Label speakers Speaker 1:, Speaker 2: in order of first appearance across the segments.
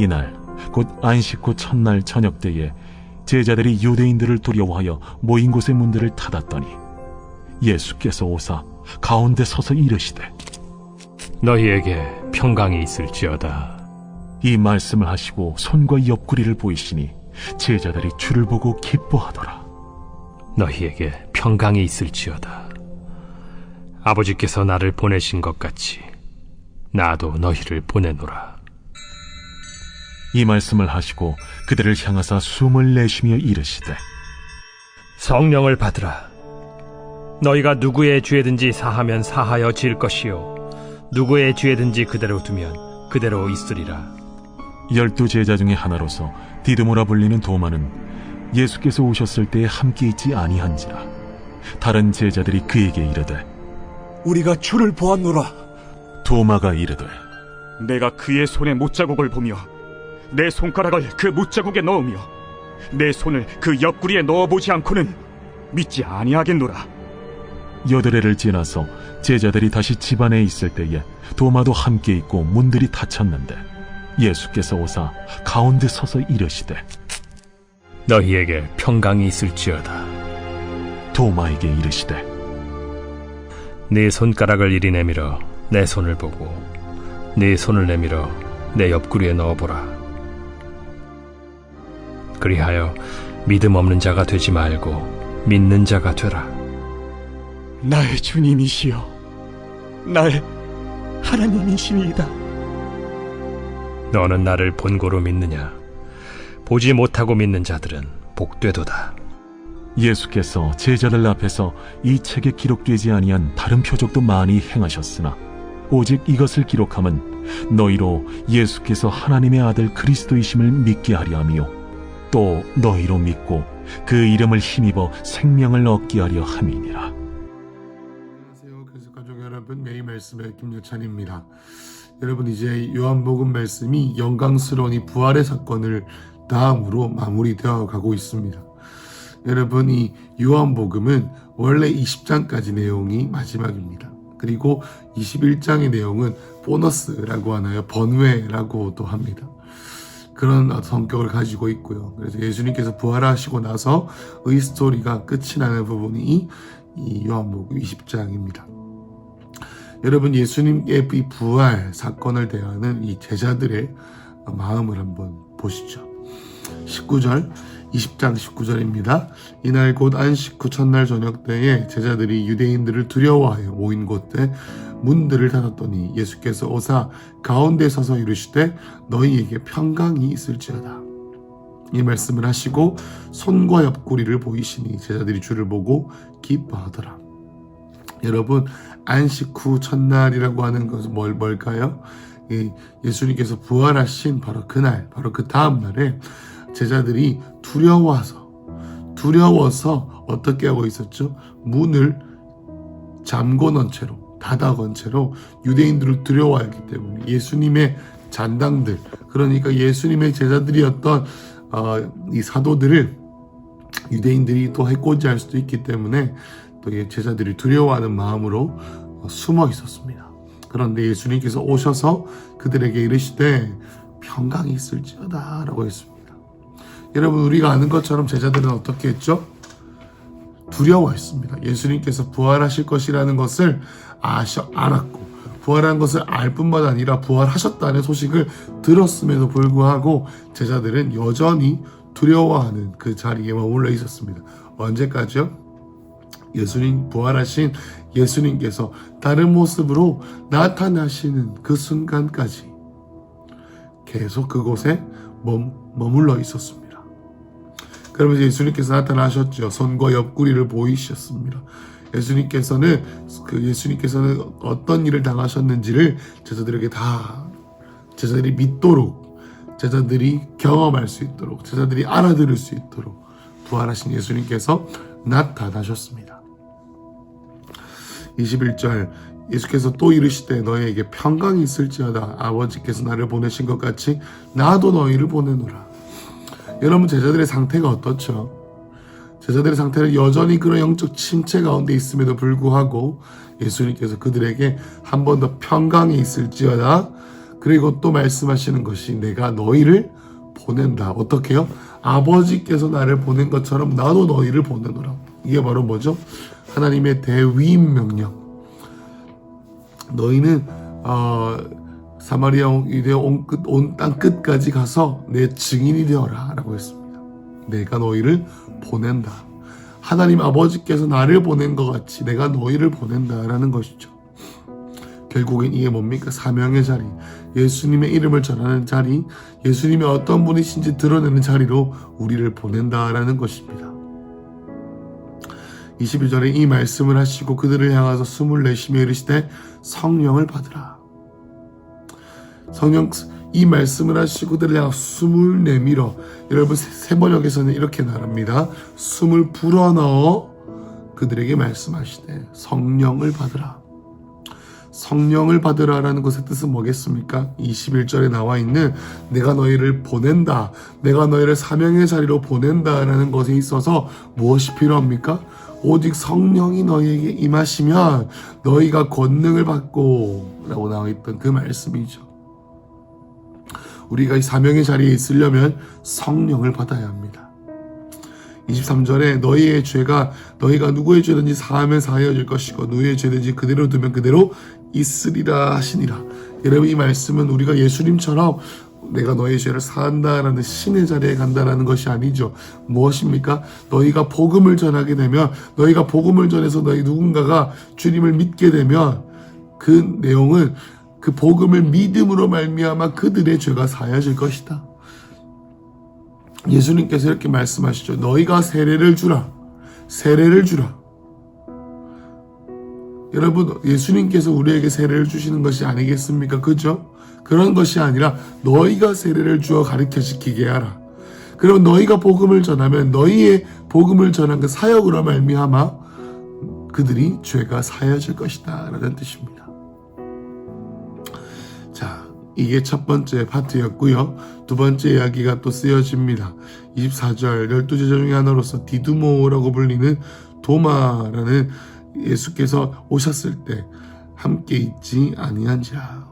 Speaker 1: 이날 곧 안식 후 첫날 저녁 때에 제자들이 유대인들을 두려워하여 모인 곳의 문들을 닫았더니 예수께서 오사 가운데 서서 이르시되
Speaker 2: 너희에게 평강이 있을지어다.
Speaker 1: 이 말씀을 하시고 손과 옆구리를 보이시니 제자들이 주를 보고 기뻐하더라.
Speaker 2: 너희에게 평강이 있을지어다. 아버지께서 나를 보내신 것 같이 나도 너희를 보내노라.
Speaker 1: 이 말씀을 하시고 그들을 향하사 숨을 내쉬며 이르시되
Speaker 2: 성령을 받으라. 너희가 누구의 죄든지 사하면 사하여 질 것이요 누구의 죄든지 그대로 두면 그대로 있으리라.
Speaker 1: 12 제자 중에 하나로서 디드모라 불리는 도마는 예수께서 오셨을 때에 함께 있지 아니한지라. 다른 제자들이 그에게 이르되
Speaker 3: 우리가 주를 보았노라.
Speaker 1: 도마가 이르되
Speaker 4: 내가 그의 손에 못자국을 보며 내 손가락을 그 못자국에 넣으며 내 손을 그 옆구리에 넣어보지 않고는 믿지 아니하겠노라.
Speaker 1: 여드레를 지나서 제자들이 다시 집 안에 있을 때에 도마도 함께 있고 문들이 닫혔는데 예수께서 오사 가운데 서서 이르시되
Speaker 2: 너희에게 평강이 있을지어다.
Speaker 1: 도마에게 이르시되
Speaker 2: 네 손가락을 이리 내밀어 내 손을 보고 네 손을 내밀어 내 옆구리에 넣어보라. 그리하여 믿음 없는 자가 되지 말고 믿는 자가 되라.
Speaker 3: 나의 주님이시여, 나의 하나님이시니이다.
Speaker 2: 너는 나를 본고로 믿느냐? 보지 못하고 믿는 자들은 복되도다.
Speaker 1: 예수께서 제자들 앞에서 이 책에 기록되지 아니한 다른 표적도 많이 행하셨으나 오직 이것을 기록함은 너희로 예수께서 하나님의 아들 그리스도이심을 믿게 하려 함이요 또 너희로 믿고 그 이름을 힘입어 생명을 얻게 하려 함이니라.
Speaker 5: 안녕하세요. 교수가족 여러분, 매일 말씀의 김유찬입니다. 여러분, 이제 요한복음 말씀이 영광스러운 이 부활의 사건을 다음으로 마무리되어 가고 있습니다. 여러분, 이 요한복음은 원래 20장까지 내용이 마지막입니다. 그리고 21장의 내용은 보너스라고 하나요? 번외라고도 합니다. 그런 성격을 가지고 있고요. 그래서 예수님께서 부활하시고 나서의 스토리가 끝이 나는 부분이 이 요한복음 20장입니다. 여러분, 예수님의 이 부활 사건을 대하는 이 제자들의 마음을 한번 보시죠. 19절, 20장 19절입니다. 이날 곧 안식 후 첫날 저녁 때에 제자들이 유대인들을 두려워하여 모인 곳에 문들을 닫았더니 예수께서 오사 가운데 서서 이르시되 너희에게 평강이 있을지어다. 이 말씀을 하시고 손과 옆구리를 보이시니 제자들이 주를 보고 기뻐하더라. 여러분, 안식 후 첫날이라고 하는 것은 뭘까요? 예수님께서 부활하신 바로 그날, 바로 그 다음 날에 제자들이 두려워서 어떻게 하고 있었죠? 문을 잠궈 놓은 채로, 닫아 건 채로 유대인들을 두려워하기 때문에 예수님의 잔당들, 그러니까 예수님의 제자들이었던 이 사도들을 유대인들이 또 해코지할 수도 있기 때문에 또 제자들이 두려워하는 마음으로 숨어 있었습니다. 그런데 예수님께서 오셔서 그들에게 이르시되 평강이 있을지어다 라고 했습니다. 여러분, 우리가 아는 것처럼 제자들은 어떻게 했죠? 두려워했습니다. 예수님께서 부활하실 것이라는 것을 알았고, 부활한 것을 알 뿐만 아니라 부활하셨다는 소식을 들었음에도 불구하고 제자들은 여전히 두려워하는 그 자리에 머물러 있었습니다. 언제까지요? 예수님, 부활하신 예수님께서 다른 모습으로 나타나시는 그 순간까지 계속 그곳에 머물러 있었습니다. 그러면서 예수님께서 나타나셨죠. 손과 옆구리를 보이셨습니다. 예수님께서는 어떤 일을 당하셨는지를 제자들이 믿도록, 제자들이 경험할 수 있도록, 제자들이 알아들을 수 있도록 부활하신 예수님께서 나타나셨습니다. 21절, 예수께서 또 이르시되 너희에게 평강이 있을지어다. 아버지께서 나를 보내신 것 같이 나도 너희를 보내노라. 여러분, 제자들의 상태가 어떻죠? 제자들의 상태는 여전히 그런 영적 침체 가운데 있음에도 불구하고 예수님께서 그들에게 한 번 더 평강이 있을지어다, 그리고 또 말씀하시는 것이 내가 너희를 보낸다. 어떻게요? 아버지께서 나를 보낸 것처럼 나도 너희를 보내노라. 이게 바로 뭐죠? 하나님의 대위임 명령. 너희는 사마리아 유대 온 땅 끝까지 가서 내 증인이 되어라 라고 했습니다. 내가 너희를 보낸다. 하나님 아버지께서 나를 보낸 것 같이 내가 너희를 보낸다라는 것이죠. 결국엔 이게 뭡니까? 사명의 자리, 예수님의 이름을 전하는 자리, 예수님이 어떤 분이신지 드러내는 자리로 우리를 보낸다라는 것입니다. 21절에 이 말씀을 하시고 그들을 향하서 숨을 내쉬며 이르시되 성령을 받으라. 이 말씀을 하시고 그들을 향하서 숨을 내밀어, 여러분 세번역에서는 이렇게 말합니다. 숨을 불어넣어 그들에게 말씀하시되 성령을 받으라. 성령을 받으라라는 것의 뜻은 뭐겠습니까? 21절에 나와 있는 내가 너희를 보낸다, 내가 너희를 사명의 자리로 보낸다라는 것에 있어서 무엇이 필요합니까? 오직 성령이 너희에게 임하시면 너희가 권능을 받고 라고 나와 있던 그 말씀이죠. 우리가 이 사명의 자리에 있으려면 성령을 받아야 합니다. 23절에 너희의 죄가 너희가 누구의 죄든지 사하면 사하여질 것이고 누구의 죄든지 그대로 두면 그대로 있으리라 하시니라. 여러분 이 말씀은 우리가 예수님처럼 내가 너의 죄를 사한다라는 신의 자리에 간다라는 것이 아니죠. 무엇입니까? 너희가 복음을 전하게 되면, 너희가 복음을 전해서 너희 누군가가 주님을 믿게 되면 그 내용은 그 복음을 믿음으로 말미암아 그들의 죄가 사하여질 것이다. 예수님께서 이렇게 말씀하시죠. 너희가 세례를 주라. 세례를 주라. 여러분 예수님께서 우리에게 세례를 주시는 것이 아니겠습니까? 그죠? 그런 것이 아니라 너희가 세례를 주어 가르쳐시키게 하라. 그럼 너희가 복음을 전하면 너희의 복음을 전한 그 사역으로 말미암아 그들이 죄가 사여질 것이다 라는 뜻입니다. 자, 이게 첫 번째 파트였고요. 두 번째 이야기가 또 쓰여집니다. 24절 12제자 중에 하나로서 디두모라고 불리는 도마라는 예수께서 오셨을 때 함께 있지 아니한지라.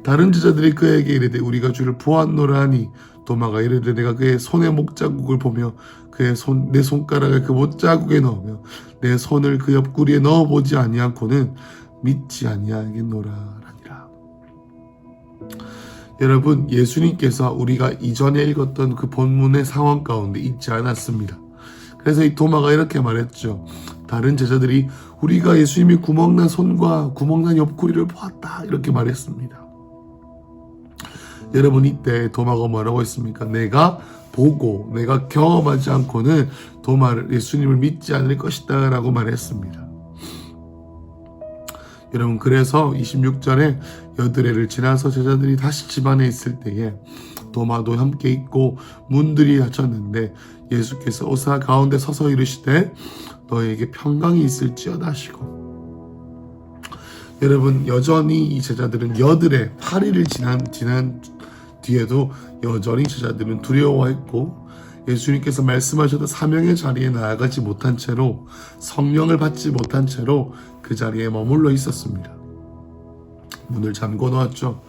Speaker 5: 다른 제자들이 그에게 이르되 우리가 주를 보았노라 하니 도마가 이르되 내가 그의 손에 목자국을 보며 내 손가락을 그 못자국에 넣으며 내 손을 그 옆구리에 넣어보지 아니하고는 믿지 아니하겠노라 하니라. 여러분 예수님께서 우리가 이전에 읽었던 그 본문의 상황 가운데 있지 않았습니다. 그래서 이 도마가 이렇게 말했죠. 다른 제자들이 우리가 예수님이 구멍난 손과 구멍난 옆구리를 보았다 이렇게 말했습니다. 여러분 이때 도마가 뭐라고 했습니까? 내가 보고 내가 경험하지 않고는 예수님을 믿지 않을 것이다 라고 말했습니다. 여러분 그래서 26절에 여드레를 지나서 제자들이 다시 집안에 있을 때에 도마도 함께 있고 문들이 닫혔는데 예수께서 오사 가운데 서서 이르시되 너에게 평강이 있을지어다 하시고. 여러분 여전히 이 제자들은 여드레 8일을 지난 뒤에도 여전히 제자들은 두려워했고 예수님께서 말씀하셨던 사명의 자리에 나아가지 못한 채로 성령을 받지 못한 채로 그 자리에 머물러 있었습니다. 문을 잠궈 놓았죠.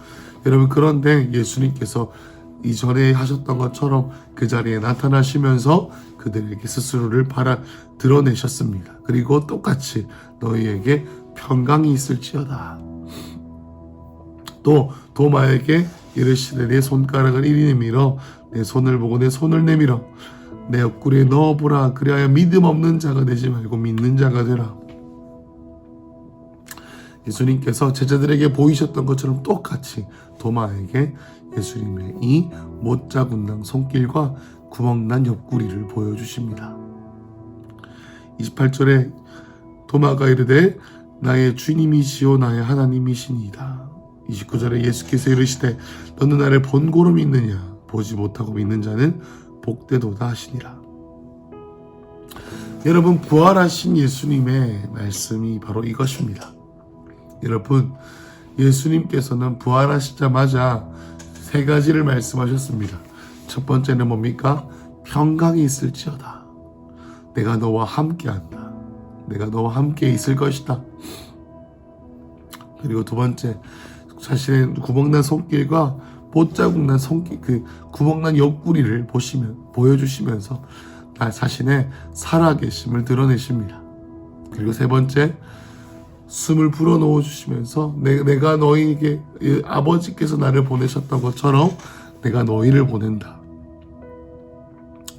Speaker 5: 여러분 그런데 예수님께서 이전에 하셨던 것처럼 그 자리에 나타나시면서 그들에게 스스로를 드러내셨습니다. 그리고 똑같이 너희에게 평강이 있을지어다. 또 도마에게 이르시되 내 손가락을 이리 내밀어 내 손을 보고 내 손을 내밀어 내 옆구리에 넣어보라. 그리하여 믿음 없는 자가 되지 말고 믿는 자가 되라. 예수님께서 제자들에게 보이셨던 것처럼 똑같이 도마에게 예수님의 이 못자국난 손길과 구멍난 옆구리를 보여주십니다. 28절에 도마가 이르되 나의 주님이시오 나의 하나님이시니이다. 29절에 예수께서 이르시되 너는 나를 본고로 믿느냐 보지 못하고 믿는 자는 복되도다 하시니라. 여러분 부활하신 예수님의 말씀이 바로 이것입니다. 여러분 예수님께서는 부활하시자마자 세 가지를 말씀하셨습니다. 첫 번째는 뭡니까? 평강이 있을지어다. 내가 너와 함께한다. 내가 너와 함께 있을 것이다. 그리고 두 번째 자신의 구멍난 손길과 못자국난 손길, 그 구멍난 옆구리를 보여주시면서 자신의 살아계심을 드러내십니다. 그리고 세 번째, 숨을 불어넣어 주시면서 내가 너희에게 아버지께서 나를 보내셨던 것처럼 내가 너희를 보낸다.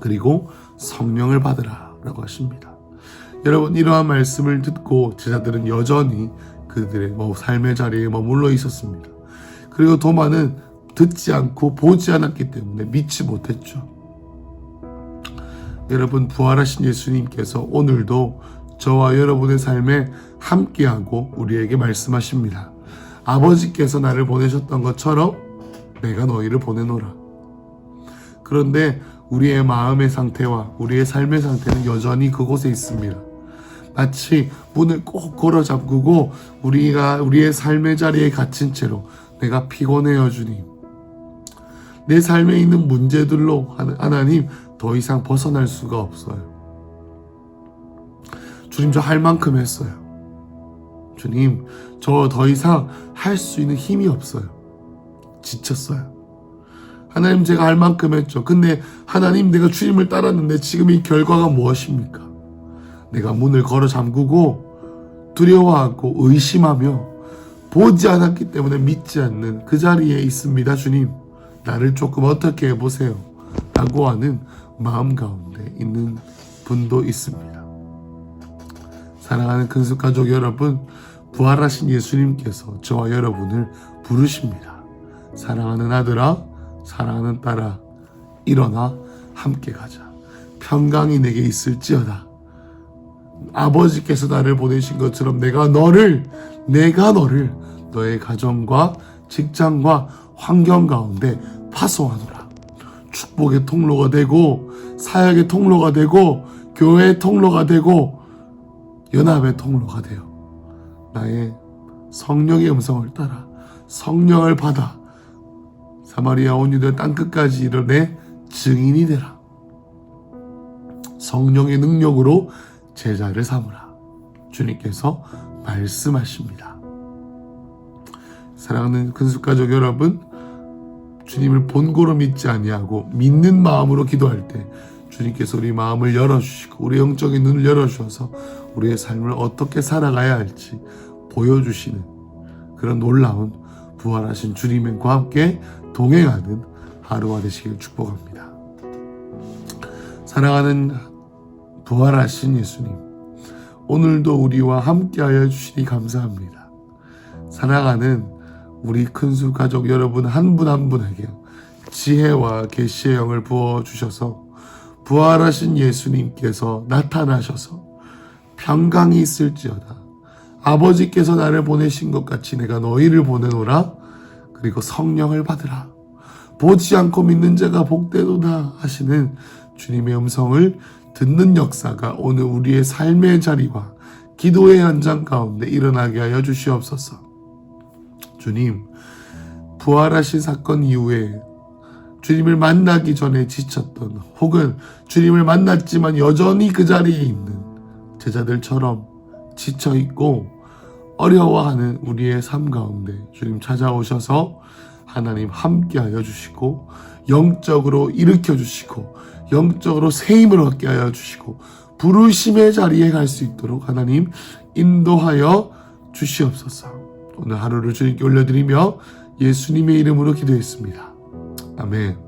Speaker 5: 그리고 성령을 받으라 라고 하십니다. 여러분, 이러한 말씀을 듣고 제자들은 여전히 그들의 삶의 자리에 머물러 있었습니다. 그리고 도마는 듣지 않고 보지 않았기 때문에 믿지 못했죠. 여러분, 부활하신 예수님께서 오늘도 저와 여러분의 삶에 함께하고 우리에게 말씀하십니다. 아버지께서 나를 보내셨던 것처럼 내가 너희를 보내노라. 그런데 우리의 마음의 상태와 우리의 삶의 상태는 여전히 그곳에 있습니다. 마치 문을 꼭 걸어 잠그고 우리가 우리의 삶의 자리에 갇힌 채로 내가 피곤해요 주님. 내 삶에 있는 문제들로 하나님 더 이상 벗어날 수가 없어요. 주님, 저 할 만큼 했어요. 주님, 저 더 이상 할 수 있는 힘이 없어요. 지쳤어요. 하나님, 제가 할 만큼 했죠. 근데 하나님, 내가 주님을 따랐는데 지금 이 결과가 무엇입니까? 내가 문을 걸어 잠그고 두려워하고 의심하며 보지 않았기 때문에 믿지 않는 그 자리에 있습니다. 주님, 나를 조금 어떻게 해보세요 라고 하는 마음 가운데 있는 분도 있습니다. 사랑하는 큰숙가족 여러분, 부활하신 예수님께서 저와 여러분을 부르십니다. 사랑하는 아들아, 사랑하는 딸아, 일어나 함께 가자. 평강이 내게 있을지어다. 아버지께서 나를 보내신 것처럼 내가 너를 너의 가정과 직장과 환경 가운데 파송하노라. 축복의 통로가 되고 사역의 통로가 되고 교회의 통로가 되고 연합의 통로가 되어 나의 성령의 음성을 따라 성령을 받아 사마리아 온 유대 땅끝까지 이르내 증인이 되라. 성령의 능력으로 제자를 삼으라. 주님께서 말씀하십니다. 사랑하는 근숙가족 여러분, 주님을 본고로 믿지 아니하고 믿는 마음으로 기도할 때 주님께서 우리 마음을 열어주시고 우리 영적인 눈을 열어주셔서 우리의 삶을 어떻게 살아가야 할지 보여주시는 그런 놀라운 부활하신 주님과 함께 동행하는 하루가 되시길 축복합니다. 사랑하는 부활하신 예수님, 오늘도 우리와 함께하여 주시니 감사합니다. 사랑하는 우리 큰수 가족 여러분 한 분 한 분에게 지혜와 계시의 영을 부어주셔서 부활하신 예수님께서 나타나셔서 평강이 있을지어다. 아버지께서 나를 보내신 것 같이 내가 너희를 보내노라. 그리고 성령을 받으라. 보지 않고 믿는 자가 복되도다 하시는 주님의 음성을 듣는 역사가 오늘 우리의 삶의 자리와 기도의 현장 가운데 일어나게 하여 주시옵소서. 주님, 부활하신 사건 이후에 주님을 만나기 전에 지쳤던 혹은 주님을 만났지만 여전히 그 자리에 있는 제자들처럼 지쳐있고 어려워하는 우리의 삶 가운데 주님 찾아오셔서 하나님 함께하여 주시고 영적으로 일으켜 주시고 영적으로 세임을 얻게 하여 주시고 부르심의 자리에 갈 수 있도록 하나님 인도하여 주시옵소서. 오늘 하루를 주님께 올려드리며 예수님의 이름으로 기도했습니다. 아멘.